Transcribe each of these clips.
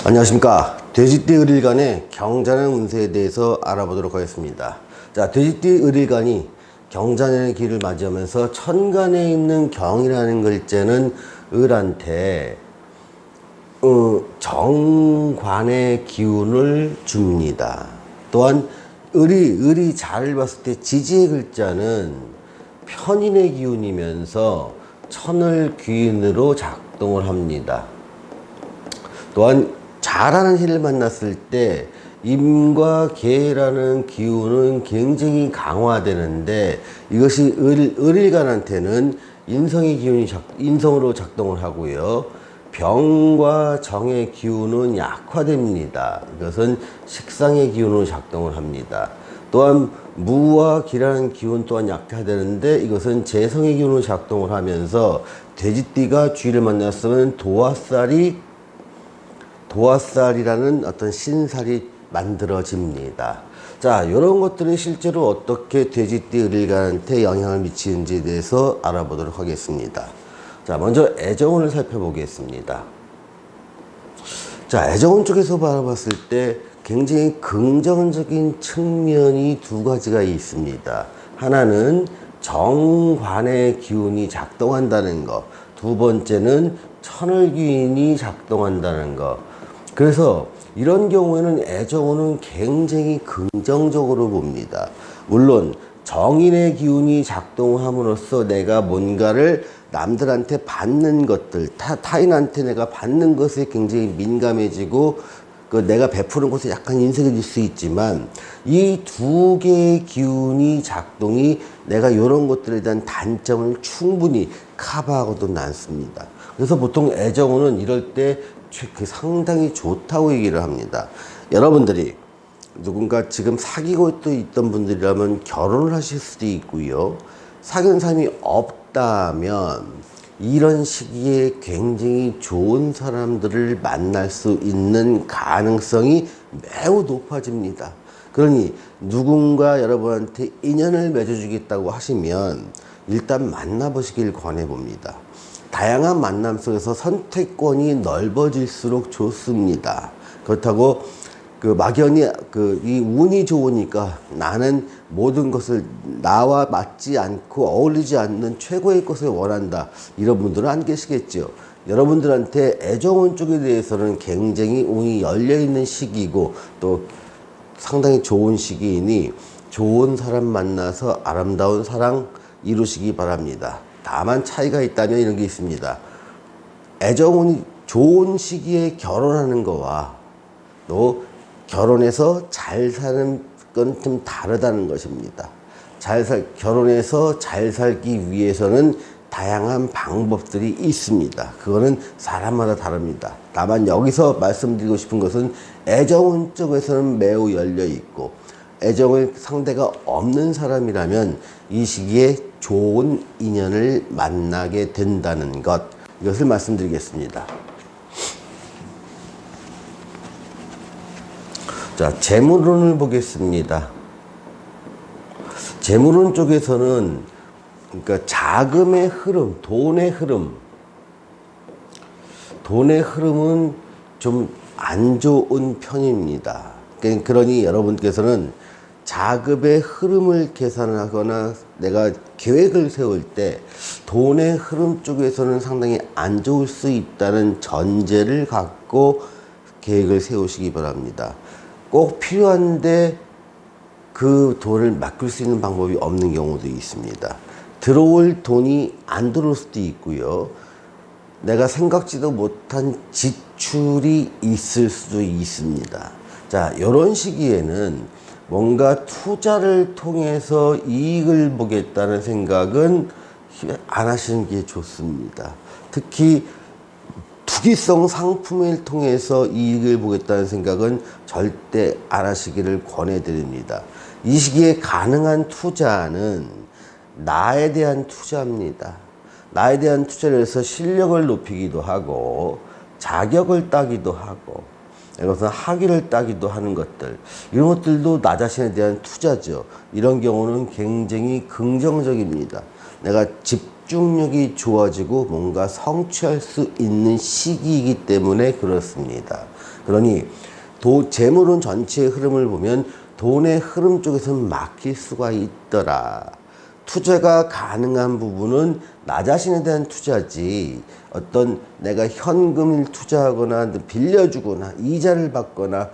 안녕하십니까. 돼지띠 을일간의 경자년 운세에 대해서 알아보도록 하겠습니다. 자, 돼지띠 을일간이 경자년의 기를 맞이하면서 천간에 있는 경이라는 글자는 을한테 정관의 기운을 줍니다. 또한 을이 잘 봤을 때 지지의 글자는 편인의 기운이면서 천을 귀인으로 작동을 합니다. 또한 잘하는 신을 만났을 때 임과 계라는 기운은 굉장히 강화되는데, 이것이 을일간한테는 인성의 기운이 인성으로 작동을 하고요. 병과 정의 기운은 약화됩니다. 이것은 식상의 기운으로 작동을 합니다. 또한 무와 기라는 기운 또한 약화되는데, 이것은 재성의 기운으로 작동을 하면서 돼지띠가 쥐를 만났으면 도화살이라는 어떤 신살이 만들어집니다. 자, 이런 것들이 실제로 어떻게 돼지띠 을일간한테 영향을 미치는지에 대해서 알아보도록 하겠습니다. 자, 먼저 애정운을 살펴보겠습니다. 자, 애정운 쪽에서 바라봤을 때 굉장히 긍정적인 측면이 두 가지가 있습니다. 하나는 정관의 기운이 작동한다는 것, 두 번째는 천을귀인이 작동한다는 것. 그래서 이런 경우에는 애정운은 굉장히 긍정적으로 봅니다. 물론 정인의 기운이 작동함으로써 내가 뭔가를 남들한테 받는 것들, 타인한테 내가 받는 것에 굉장히 민감해지고 내가 베푸는 것에 약간 인색해질 수 있지만, 이 두 개의 기운이 작동이 내가 이런 것들에 대한 단점을 충분히 커버하고도 남습니다. 그래서 보통 애정운은 이럴 때 상당히 좋다고 얘기를 합니다. 여러분들이 누군가 지금 사귀고 또 있던 분들이라면 결혼을 하실 수도 있고요. 사귀는 사람이 없다면 이런 시기에 굉장히 좋은 사람들을 만날 수 있는 가능성이 매우 높아집니다. 그러니 누군가 여러분한테 인연을 맺어주겠다고 하시면 일단 만나보시길 권해봅니다. 다양한 만남 속에서 선택권이 넓어질수록 좋습니다. 그렇다고 막연히 이 운이 좋으니까 나는 모든 것을 나와 맞지 않고 어울리지 않는 최고의 것을 원한다, 이런 분들은 안 계시겠죠. 여러분들한테 애정운 쪽에 대해서는 굉장히 운이 열려있는 시기이고 또 상당히 좋은 시기이니 좋은 사람 만나서 아름다운 사랑 이루시기 바랍니다. 다만 차이가 있다면 이런 게 있습니다. 애정운이 좋은 시기에 결혼하는 거와 또 결혼해서 잘 사는 건 좀 다르다는 것입니다. 결혼해서 잘 살기 위해서는 다양한 방법들이 있습니다. 그거는 사람마다 다릅니다. 다만 여기서 말씀드리고 싶은 것은 애정운 쪽에서는 매우 열려 있고, 애정을 상대가 없는 사람이라면 이 시기에 좋은 인연을 만나게 된다는 것, 이것을 말씀드리겠습니다. 자, 재물운을 보겠습니다. 재물운 쪽에서는 그러니까 자금의 흐름, 돈의 흐름은 좀 안 좋은 편입니다. 그러니 여러분께서는 자금의 흐름을 계산하거나 내가 계획을 세울 때 돈의 흐름 쪽에서는 상당히 안 좋을 수 있다는 전제를 갖고 계획을 세우시기 바랍니다. 꼭 필요한데 그 돈을 맡길 수 있는 방법이 없는 경우도 있습니다. 들어올 돈이 안 들어올 수도 있고요. 내가 생각지도 못한 지출이 있을 수도 있습니다. 자, 이런 시기에는 뭔가 투자를 통해서 이익을 보겠다는 생각은 안 하시는 게 좋습니다. 특히 투기성 상품을 통해서 이익을 보겠다는 생각은 절대 안 하시기를 권해드립니다. 이 시기에 가능한 투자는 나에 대한 투자입니다. 나에 대한 투자를 해서 실력을 높이기도 하고 자격을 따기도 하고 이것은 학위를 따기도 하는 것들, 이런 것들도 나 자신에 대한 투자죠. 이런 경우는 굉장히 긍정적입니다. 내가 집중력이 좋아지고 뭔가 성취할 수 있는 시기이기 때문에 그렇습니다. 그러니 재물운 전체의 흐름을 보면 돈의 흐름 쪽에서는 막힐 수가 있더라. 투자가 가능한 부분은 나 자신에 대한 투자지, 어떤 내가 현금을 투자하거나 빌려주거나 이자를 받거나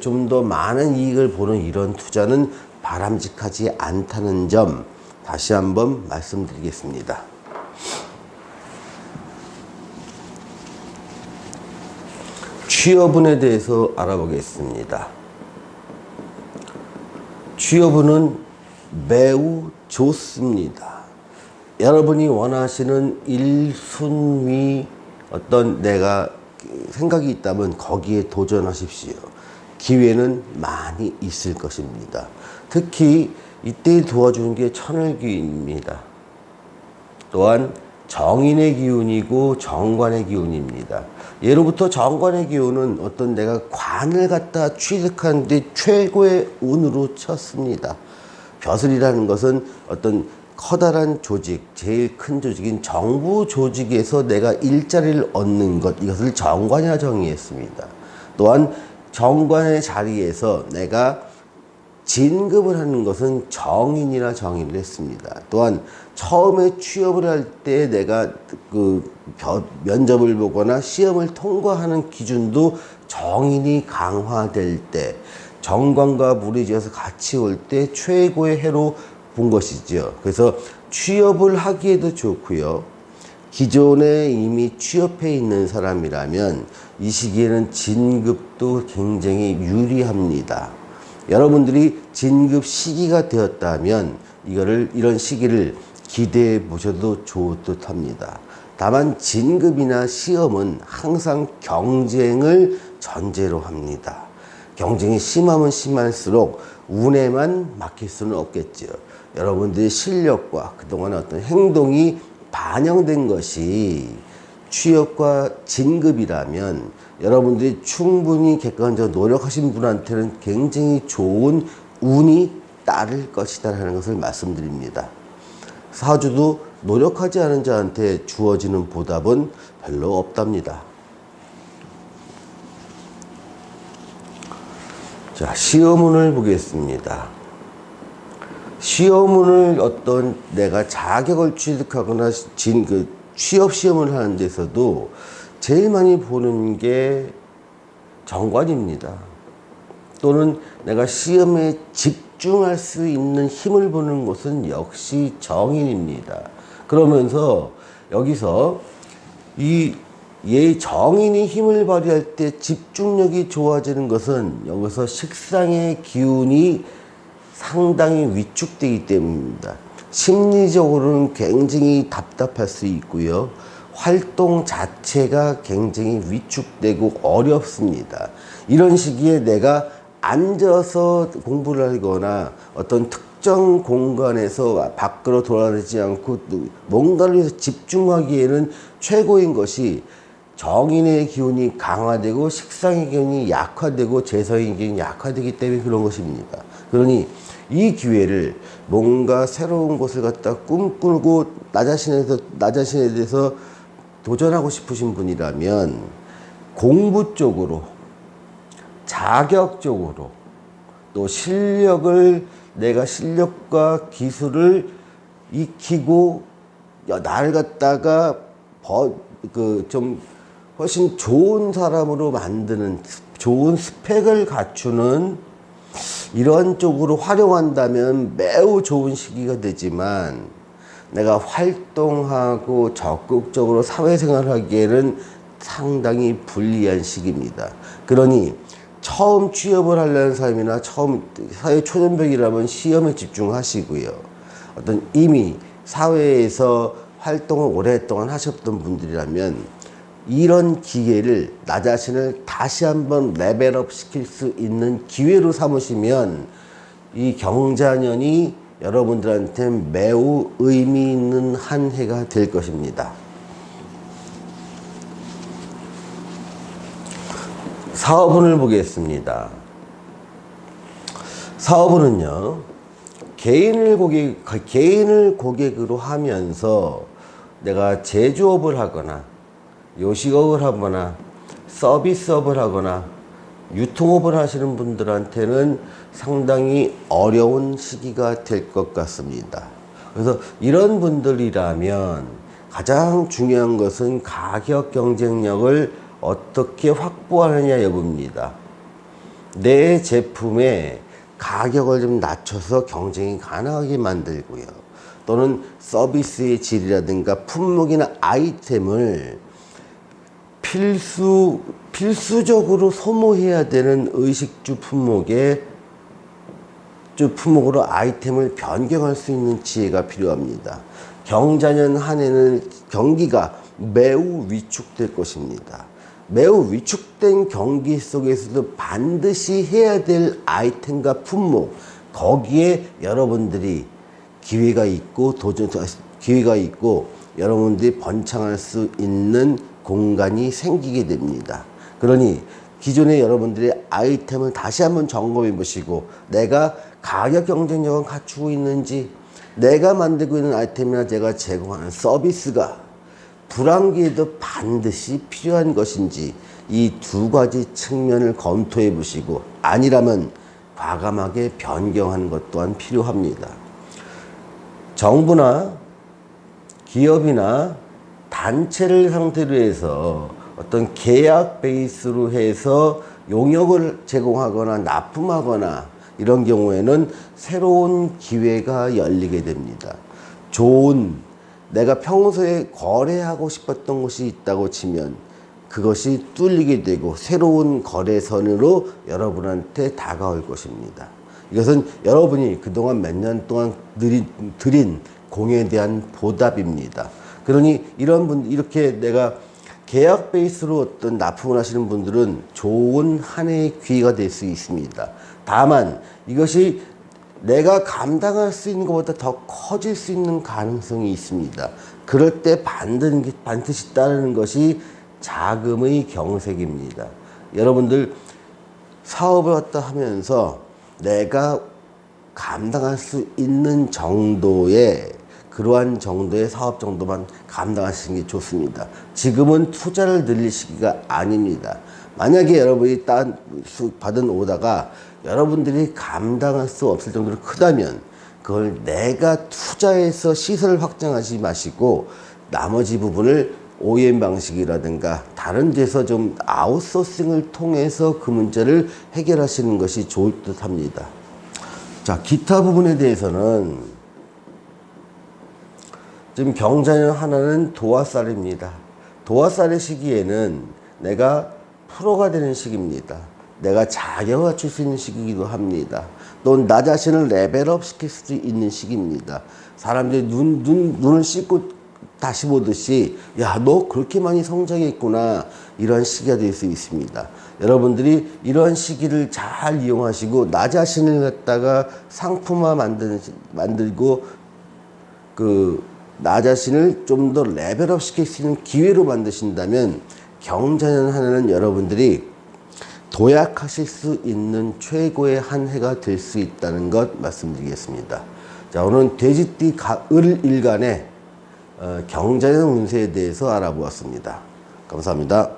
좀 더 많은 이익을 보는 이런 투자는 바람직하지 않다는 점 다시 한번 말씀드리겠습니다. 취업운에 대해서 알아보겠습니다. 취업운은 매우 좋습니다. 여러분이 원하시는 1순위 어떤 내가 생각이 있다면 거기에 도전하십시오. 기회는 많이 있을 것입니다. 특히 이때 도와주는 게 천을기운입니다. 또한 정인의 기운이고 정관의 기운입니다. 예로부터 정관의 기운은 어떤 내가 관을 갖다 취득하는데 최고의 운으로 쳤습니다. 벼슬이라는 것은 어떤 커다란 조직, 제일 큰 조직인 정부 조직에서 내가 일자리를 얻는 것, 이것을 정관이라 정의했습니다. 또한 정관의 자리에서 내가 진급을 하는 것은 정인이라 정의를 했습니다. 또한 처음에 취업을 할 때 내가 면접을 보거나 시험을 통과하는 기준도 정인이 강화될 때, 정관과 무리지어서 같이 올 때 최고의 해로 본 것이죠. 그래서 취업을 하기에도 좋고요. 기존에 이미 취업해 있는 사람이라면 이 시기에는 진급도 굉장히 유리합니다. 여러분들이 진급 시기가 되었다면 이런 시기를 기대해 보셔도 좋을 듯 합니다. 다만 진급이나 시험은 항상 경쟁을 전제로 합니다. 경쟁이 심하면 심할수록 운에만 맡길 수는 없겠죠. 여러분들의 실력과 그동안의 어떤 행동이 반영된 것이 취업과 진급이라면 여러분들이 충분히 객관적으로 노력하신 분한테는 굉장히 좋은 운이 따를 것이다 라는 것을 말씀드립니다. 사주도 노력하지 않은 자한테 주어지는 보답은 별로 없답니다. 자, 시험운을 보겠습니다. 시험운을 어떤 내가 자격을 취득하거나 취업 시험을 하는 데서도 제일 많이 보는 게 정관입니다. 또는 내가 시험에 집중할 수 있는 힘을 보는 것은 역시 정인입니다. 그러면서 여기서 정인이 힘을 발휘할 때 집중력이 좋아지는 것은 여기서 식상의 기운이 상당히 위축되기 때문입니다. 심리적으로는 굉장히 답답할 수 있고요. 활동 자체가 굉장히 위축되고 어렵습니다. 이런 시기에 내가 앉아서 공부를 하거나 어떤 특정 공간에서 밖으로 돌아다니지 않고 뭔가를 집중하기에는 최고인 것이 정인의 기운이 강화되고 식상의 기운이 약화되고 재성의 기운이 약화되기 때문에 그런 것입니다. 그러니 이 기회를 뭔가 새로운 것을 갖다 꿈꾸고 나 자신에 대해서 도전하고 싶으신 분이라면 공부 쪽으로, 자격적으로, 또 내가 실력과 기술을 익히고 나를 갖다가 좀 훨씬 좋은 사람으로 만드는, 좋은 스펙을 갖추는 이런 쪽으로 활용한다면 매우 좋은 시기가 되지만, 내가 활동하고 적극적으로 사회생활을 하기에는 상당히 불리한 시기입니다. 그러니 처음 취업을 하려는 사람이나 처음 사회 초년생이라면 시험에 집중하시고요. 어떤 이미 사회에서 활동을 오랫동안 하셨던 분들이라면 이런 기회를 나 자신을 다시 한번 레벨업 시킬 수 있는 기회로 삼으시면 이 경자년이 여러분들한테 매우 의미 있는 한 해가 될 것입니다. 사업운을 보겠습니다. 사업운은요, 개인을 고객으로 하면서 내가 제조업을 하거나 요식업을 하거나 서비스업을 하거나 유통업을 하시는 분들한테는 상당히 어려운 시기가 될 것 같습니다. 그래서 이런 분들이라면 가장 중요한 것은 가격 경쟁력을 어떻게 확보하느냐 여부입니다. 내 제품의 가격을 좀 낮춰서 경쟁이 가능하게 만들고요. 또는 서비스의 질이라든가 품목이나 아이템을 필수적으로 소모해야 되는 의식주 품목으로 아이템을 변경할 수 있는 지혜가 필요합니다. 경자년 한 해는 경기가 매우 위축될 것입니다. 매우 위축된 경기 속에서도 반드시 해야 될 아이템과 품목, 거기에 여러분들이 기회가 있고 여러분들이 번창할 수 있는 공간이 생기게 됩니다. 그러니 기존에 여러분들이 아이템을 다시 한번 점검해 보시고 내가 가격 경쟁력을 갖추고 있는지, 내가 만들고 있는 아이템이나 제가 제공하는 서비스가 불황기에도 반드시 필요한 것인지 이 두 가지 측면을 검토해 보시고 아니라면 과감하게 변경하는 것 또한 필요합니다. 정부나 기업이나 단체를 상대로 해서 어떤 계약 베이스로 해서 용역을 제공하거나 납품하거나 이런 경우에는 새로운 기회가 열리게 됩니다. 내가 평소에 거래하고 싶었던 것이 있다고 치면 그것이 뚫리게 되고 새로운 거래선으로 여러분한테 다가올 것입니다. 이것은 여러분이 그동안 몇 년 동안 드린 공에 대한 보답입니다. 그러니 이렇게 내가 계약 베이스로 어떤 납품을 하시는 분들은 좋은 한 해의 기회가 될 수 있습니다. 다만 이것이 내가 감당할 수 있는 것보다 더 커질 수 있는 가능성이 있습니다. 그럴 때 반드시 따르는 것이 자금의 경색입니다. 여러분들 사업을 갖다 하면서 내가 감당할 수 있는 그러한 정도의 사업 정도만 감당하시는 게 좋습니다. 지금은 투자를 늘릴 시기가 아닙니다. 만약에 여러분이 받은 오다가 여러분들이 감당할 수 없을 정도로 크다면 그걸 내가 투자해서 시설을 확장하지 마시고 나머지 부분을 OEM 방식이라든가 다른 데서 좀 아웃소싱을 통해서 그 문제를 해결하시는 것이 좋을 듯 합니다. 자, 기타 부분에 대해서는 지금 경자년 하나는 도화살입니다. 도화살의 시기에는 내가 프로가 되는 시기입니다. 내가 자격을 갖출 수 있는 시기이기도 합니다. 또 나 자신을 레벨업 시킬 수도 있는 시기입니다. 사람들이 눈을 씻고 다시 보듯이 야, 너 그렇게 많이 성장했구나, 이런 시기가 될 수 있습니다. 여러분들이 이런 시기를 잘 이용하시고 나 자신을 갖다가 상품화 만들고 나 자신을 좀 더 레벨업 시킬 수 있는 기회로 만드신다면 경자년 한 해는 여러분들이 도약하실 수 있는 최고의 한 해가 될 수 있다는 것 말씀드리겠습니다. 자, 오늘은 돼지띠 을 일간의 경자년 운세에 대해서 알아보았습니다. 감사합니다.